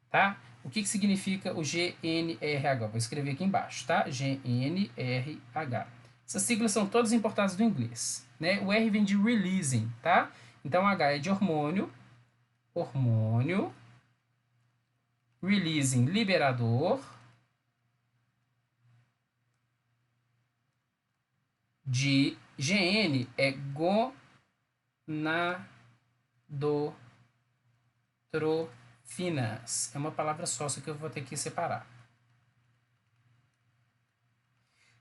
Tá? O que significa o GNRH? Vou escrever aqui embaixo, tá? GNRH. Essas siglas são todas importadas do inglês, né? O R vem de releasing, tá? Então, H é de hormônio, releasing, liberador, de GN é gonadotrofinas. É uma palavra só que eu vou ter que separar.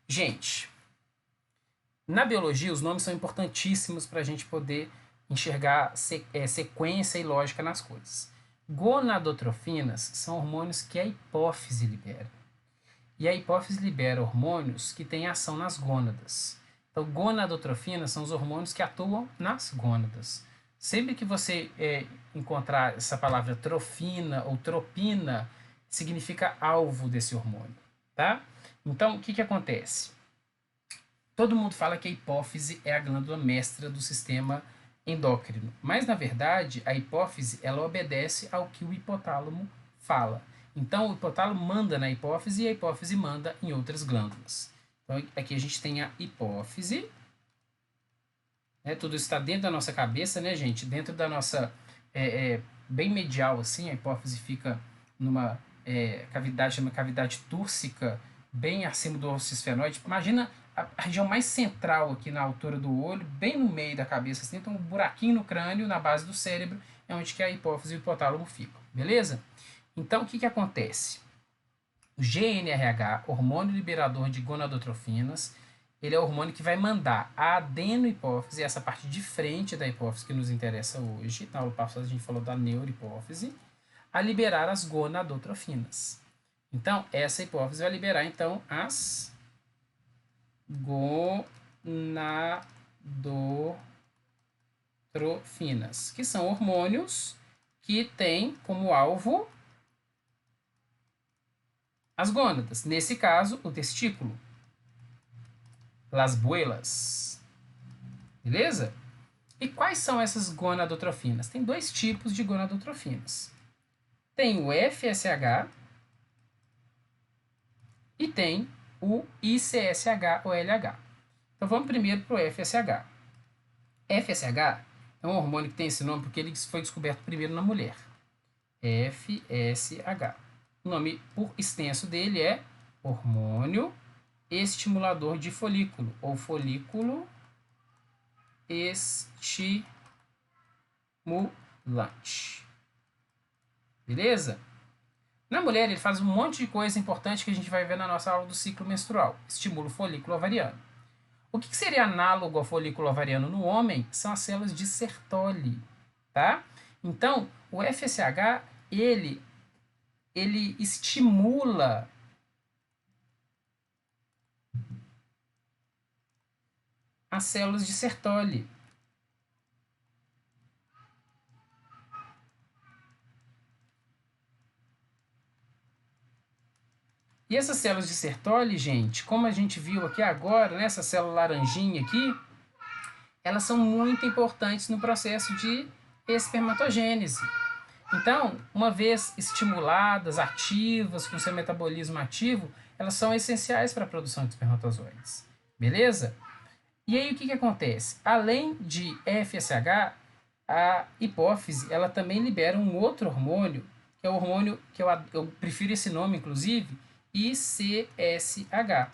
Gente, na biologia os nomes são importantíssimos para a gente poder enxergar sequência e lógica nas coisas. Gonadotrofinas são hormônios que a hipófise libera. E a hipófise libera hormônios que têm ação nas gônadas. Então, gonadotrofinas são os hormônios que atuam nas gônadas. Sempre que você encontrar essa palavra trofina ou tropina, significa alvo desse hormônio, tá? Então, o que acontece? Todo mundo fala que a hipófise é a glândula mestra do sistema endócrino, mas, na verdade, a hipófise ela obedece ao que o hipotálamo fala. Então, o hipotálamo manda na hipófise e a hipófise manda em outras glândulas. Então, aqui a gente tem a hipófise. Né? Tudo isso está dentro da nossa cabeça, né, gente? Dentro da nossa... bem medial, assim, a hipófise fica numa cavidade, chama cavidade túrcica, bem acima do osso esfenoide. Imagina a região mais central aqui na altura do olho, bem no meio da cabeça, assim, então um buraquinho no crânio, na base do cérebro, é onde que a hipófise e o hipotálamo ficam, beleza? Então, o que acontece? O GNRH, hormônio liberador de gonadotrofinas, ele é o hormônio que vai mandar a adenohipófise, essa parte de frente da hipófise que nos interessa hoje, na aula passada a gente falou da neurohipófise, a liberar as gonadotrofinas. Então, essa hipófise vai liberar, então, as gonadotrofinas, que são hormônios que têm como alvo as gônadas. Nesse caso, o testículo. Las buelas. Beleza? E quais são essas gonadotrofinas? Tem dois tipos de gonadotrofinas. Tem o FSH e tem o ICSH ou LH. Então vamos primeiro para o FSH. FSH é um hormônio que tem esse nome porque ele foi descoberto primeiro na mulher. FSH. O nome por extenso dele é hormônio estimulador de folículo, ou folículo estimulante. Beleza? Na mulher, ele faz um monte de coisa importante que a gente vai ver na nossa aula do ciclo menstrual. Estimula o folículo ovariano. O que seria análogo ao folículo ovariano no homem são as células de Sertoli, tá? Então, o FSH, ele estimula as células de Sertoli. E essas células de Sertoli, gente, como a gente viu aqui agora, né, essa célula laranjinha aqui, elas são muito importantes no processo de espermatogênese. Então, uma vez estimuladas, ativas, com seu metabolismo ativo, elas são essenciais para a produção de espermatozoides. Beleza? E aí o que acontece? Além de FSH, a hipófise ela também libera um outro hormônio, que é o hormônio que eu prefiro esse nome, inclusive, ICSH.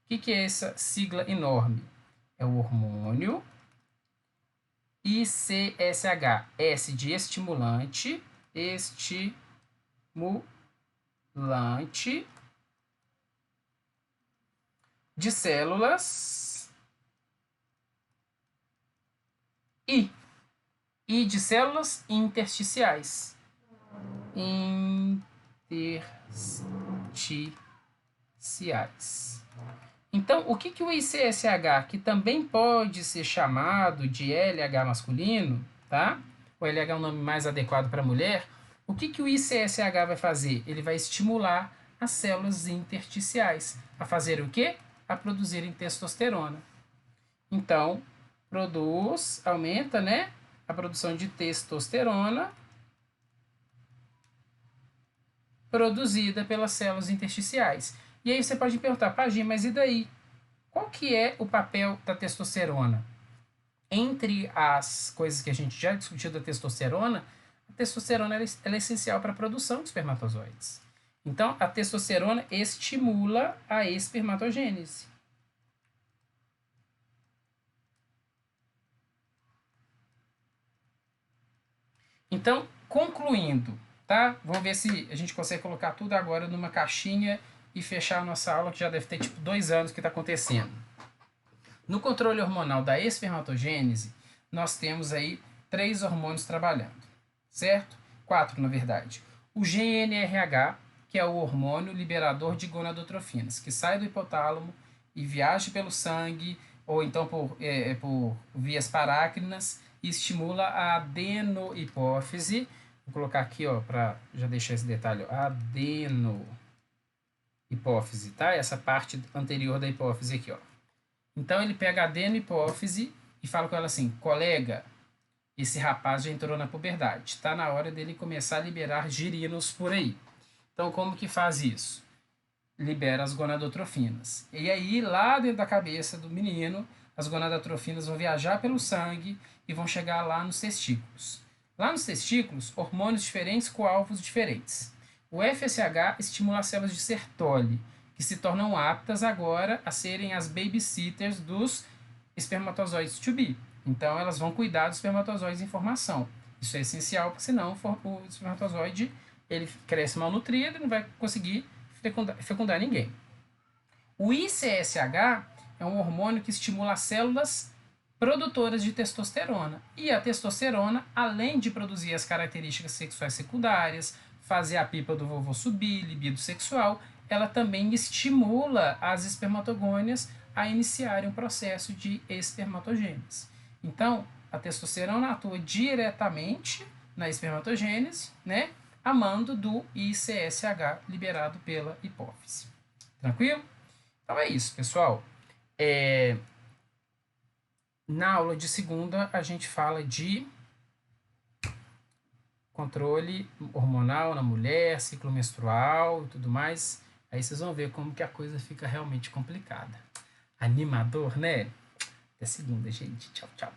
O que é essa sigla enorme? É o hormônio ICSH, S de estimulante de células e de células intersticiais. Então, o que o ICSH, que também pode ser chamado de LH masculino, tá? O LH é um nome mais adequado para mulher. O que o ICSH vai fazer? Ele vai estimular as células intersticiais a fazer o quê? A produzirem testosterona. Então, aumenta, né, a produção de testosterona produzida pelas células intersticiais. E aí você pode me perguntar, Pagy, mas e daí? Qual que é o papel da testosterona? Entre as coisas que a gente já discutiu da testosterona, a testosterona ela é essencial para a produção de espermatozoides. Então, a testosterona estimula a espermatogênese. Então, concluindo, tá? Vamos ver se a gente consegue colocar tudo agora numa caixinha e fechar a nossa aula, que já deve ter tipo 2 anos que está acontecendo. No controle hormonal da espermatogênese, nós temos aí 3 hormônios trabalhando, certo? 4, na verdade. O GnRH, que é o hormônio liberador de gonadotrofinas, que sai do hipotálamo e viaja pelo sangue, ou então por vias parácrinas, e estimula a adenohipófise. Vou colocar aqui, ó, para já deixar esse detalhe, ó, adenohipófise, tá? Essa parte anterior da hipófise aqui, ó. Então ele pega a adenohipófise e fala com ela assim: colega, esse rapaz já entrou na puberdade, está na hora dele começar a liberar girinos por aí. Então como que faz isso? Libera as gonadotrofinas. E aí lá dentro da cabeça do menino, as gonadotrofinas vão viajar pelo sangue e vão chegar lá nos testículos. Lá nos testículos, hormônios diferentes com alvos diferentes. O FSH estimula as células de Sertoli, que se tornam aptas agora a serem as babysitters dos espermatozoides to be. Então, elas vão cuidar dos espermatozoides em formação. Isso é essencial, porque senão o espermatozoide ele cresce malnutrido e não vai conseguir fecundar ninguém. O ICSH é um hormônio que estimula as células produtoras de testosterona. E a testosterona, além de produzir as características sexuais secundárias, fazer a pipa do vovô subir, libido sexual, ela também estimula as espermatogônias a iniciarem um processo de espermatogênese. Então, a testosterona atua diretamente na espermatogênese, né, a mando do ICSH liberado pela hipófise. Tranquilo? Então é isso, pessoal. Na aula de segunda, a gente fala de controle hormonal na mulher, ciclo menstrual e tudo mais. Aí vocês vão ver como que a coisa fica realmente complicada. Animador, né? Até segunda, gente. Tchau, tchau.